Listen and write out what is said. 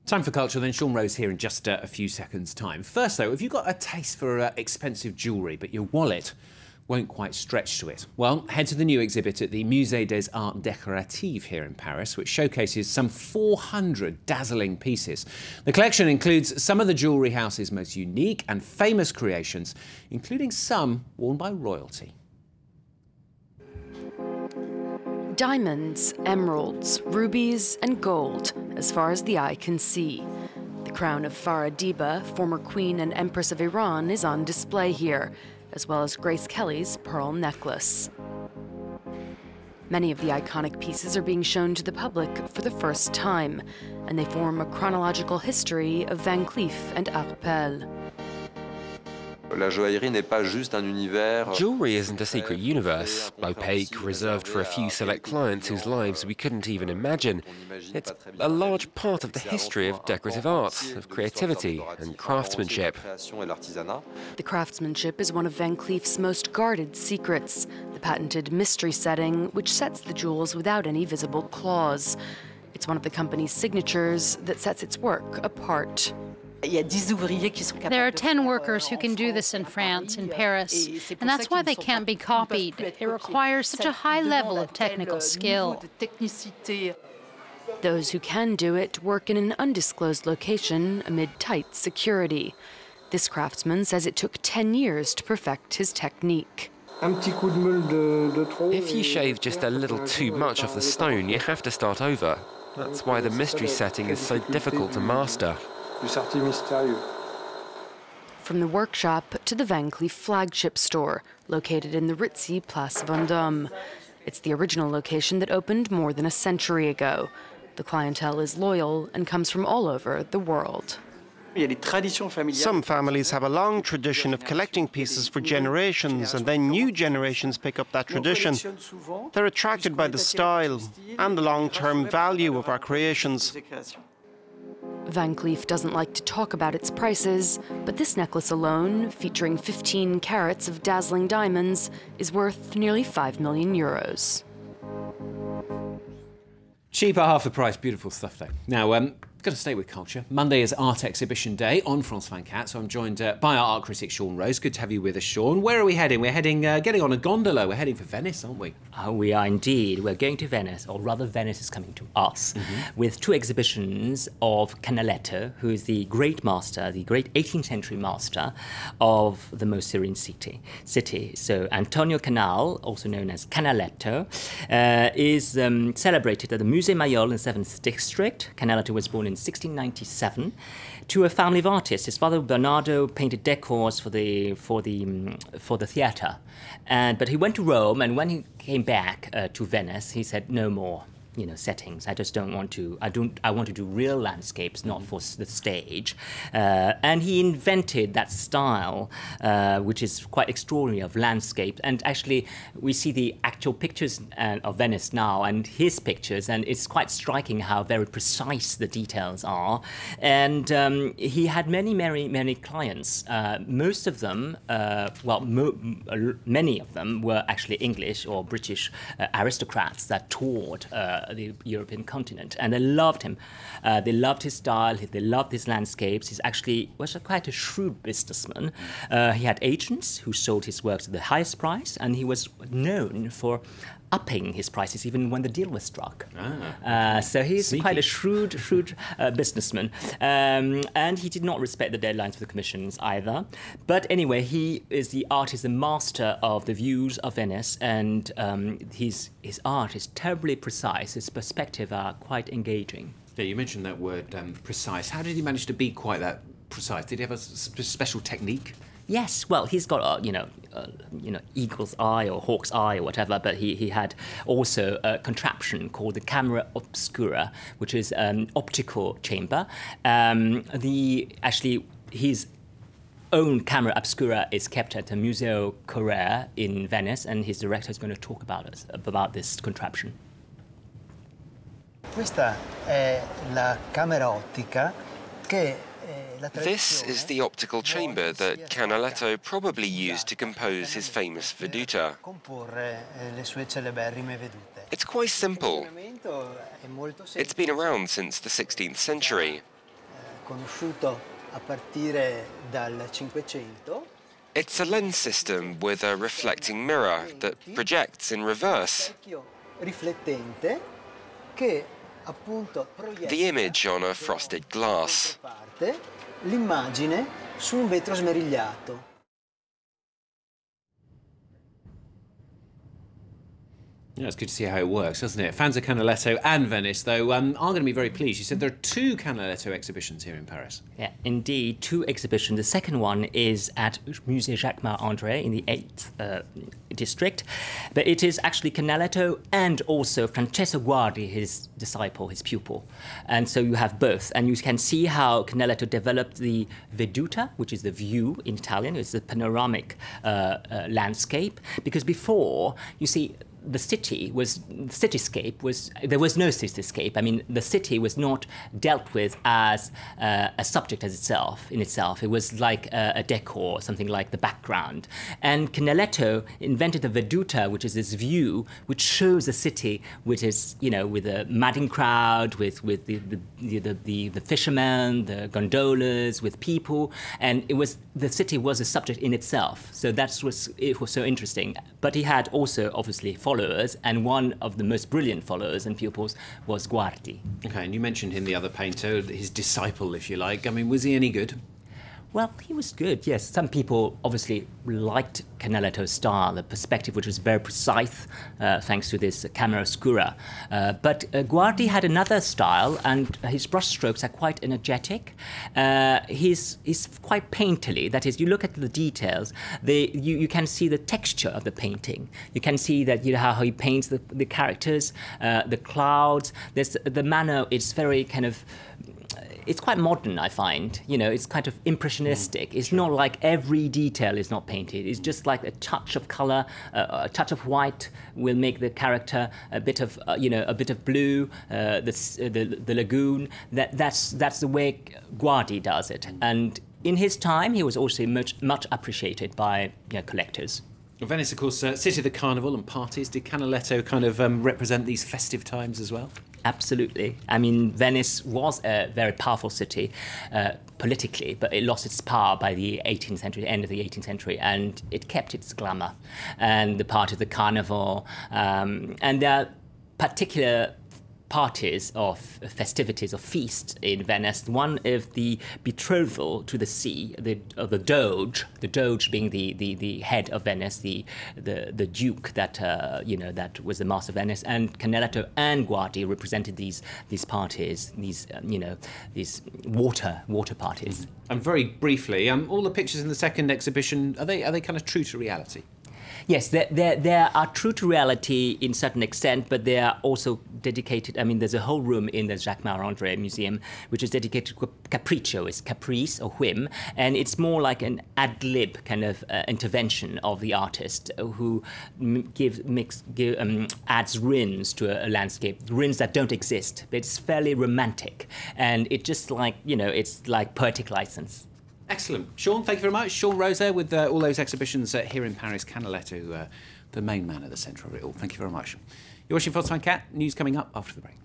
Time for culture, then Sean Rose here in just a few seconds' time. First, though, have you got a taste for expensive jewellery, but your wallet won't quite stretch to it? Well, head to the new exhibit at the Musée des Arts Décoratifs here in Paris, which showcases some 400 dazzling pieces. The collection includes some of the jewellery house's most unique and famous creations, including some worn by royalty. Diamonds, emeralds, rubies and gold, as far as the eye can see. The crown of Farah Diba, former Queen and Empress of Iran, is on display here, as well as Grace Kelly's pearl necklace. Many of the iconic pieces are being shown to the public for the first time, and they form a chronological history of Van Cleef and Arpels. Jewelry isn't a secret universe, opaque, reserved for a few select clients whose lives we couldn't even imagine. It's a large part of the history of decorative art, of creativity and craftsmanship. The craftsmanship is one of Van Cleef's most guarded secrets, the patented mystery setting, which sets the jewels without any visible claws. It's one of the company's signatures that sets its work apart. There are 10 workers who can do this in France, in Paris, and that's why they can't be copied. It requires such a high level of technical skill. Those who can do it work in an undisclosed location amid tight security. This craftsman says it took 10 years to perfect his technique. If you shave just a little too much off the stone, you have to start over. That's why the mystery setting is so difficult to master. From the workshop to the Van Cleef flagship store, located in the ritzy Place Vendôme. It's the original location that opened more than a century ago. The clientele is loyal and comes from all over the world. Some families have a long tradition of collecting pieces for generations, and then new generations pick up that tradition. They're attracted by the style and the long-term value of our creations. Van Cleef doesn't like to talk about its prices, but this necklace alone, featuring 15 carats of dazzling diamonds, is worth nearly 5 million euros. Cheap at half the price, beautiful stuff though. Now, got to stay with culture. Monday is Art Exhibition Day on France 24, so I'm joined by our art critic Sean Rose. Good to have you with us, Sean. Where are we heading? We're heading, getting on a gondola. We're heading for Venice, aren't we? We are indeed. We're going to Venice, or rather Venice is coming to us, with two exhibitions of Canaletto, who is the great master, the great 18th century master of the most serene city. So Antonio Canal, also known as Canaletto, is celebrated at the Musée Mayol in the 7th district. Canaletto was born in 1697 to a family of artists. His father Bernardo painted decors for the theatre, but he went to Rome, and when he came back to Venice, he said no more settings. I just don't want to. I want to do real landscapes, not for the stage. And he invented that style, which is quite extraordinary, of landscape. And actually, we see the actual pictures of Venice now, and his pictures, and it's quite striking how very precise the details are. And he had many clients. Most of them, many of them were actually English or British aristocrats that toured the European continent, and they loved him. They loved his style. They loved his landscapes. He actually was quite a shrewd businessman. He had agents who sold his works at the highest price, and he was known for upping his prices even when the deal was struck. So he's Sneaky. quite a shrewd businessman. And he did not respect the deadlines for the commissions either. But anyway, he is the artist, the master of the views of Venice, and his art is terribly precise. His perspective are quite engaging. Yeah, you mentioned that word precise. How did he manage to be quite that precise? Did he have a special technique? Yes, well, he's got eagle's eye or hawk's eye or whatever, but he had also a contraption called the camera obscura, which is an optical chamber. His own camera obscura is kept at the Museo Correr in Venice, and his director is going to talk about this contraption. Questa è la camera ottica che This is the optical chamber that Canaletto probably used to compose his famous vedute. It's quite simple. It's been around since the 16th century. conosciuto a partire dal Cinquecento. It's a lens system with a reflecting mirror that projects in reverse. Riflettente che appunto proietta The image on a frosted glass. l'immagine su un vetro smerigliato. Yeah, it's good to see how it works, doesn't it? Fans of Canaletto and Venice, though, are going to be very pleased. You said there are 2 Canaletto exhibitions here in Paris. Yeah, indeed, 2 exhibitions. The second one is at Musée Jacquemart-André in the 8th district. But it is actually Canaletto and also Francesco Guardi, his disciple, his pupil. And so you have both. And you can see how Canaletto developed the veduta, which is the view in Italian. It's the panoramic landscape. Because before, you see, the cityscape was, there was no cityscape. I mean, the city was not dealt with as a subject in itself. It was like a decor, something like the background. And Canaletto invented the veduta, which is this view, which shows the city, which is, you know, with a madding crowd, with the fishermen, the gondolas, with people, and the city was a subject in itself. So it was so interesting. But he had also, obviously, followers, and one of the most brilliant followers and pupils was Guardi. OK, and you mentioned him, the other painter, his disciple, if you like. I mean, was he any good? Well, he was good, yes. Some people obviously liked Canaletto's style, the perspective, which was very precise, thanks to this camera oscura. But Guardi had another style, and his brushstrokes are quite energetic. He's quite painterly. That is, you look at the details, you can see the texture of the painting. You can see that, you know, how he paints the characters, the clouds. The manner is very kind of... It's quite modern, I find. You know, it's kind of impressionistic. It's not like every detail is not painted. It's just like a touch of color, a touch of white will make the character a bit of, you know, a bit of blue, the lagoon. That's the way Guardi does it. And in his time, he was also much appreciated by, you know, collectors. Well, Venice, of course, city of the carnival and parties. Did Canaletto kind of represent these festive times as well? Absolutely. I mean, Venice was a very powerful city politically, but it lost its power by the 18th century, end of the 18th century, and it kept its glamour and the part of the carnival. And there are particular parties of festivities of feasts in Venice. One of the betrothal to the sea, the Doge being the head of Venice, the Duke that you know, that was the master of Venice, and Canaletto and Guardi represented these parties, these you know, these water parties. And very briefly, all the pictures in the second exhibition, are they kind of true to reality? Yes, they are true to reality in certain extent, but they are also dedicated. I mean, there's a whole room in the Jacquemart-André Museum which is dedicated to capriccio, it's caprice or whim, and it's more like an ad lib kind of intervention of the artist who adds rins to a landscape, rins that don't exist. But it's fairly romantic, and it just like, you know, it's like poetic license. Excellent. Sean, thank you very much. Sean Rose there with all those exhibitions here in Paris. Canaletto, the main man at the centre of it all. Thank you very much. You're watching Full Time Cat. News coming up after the break.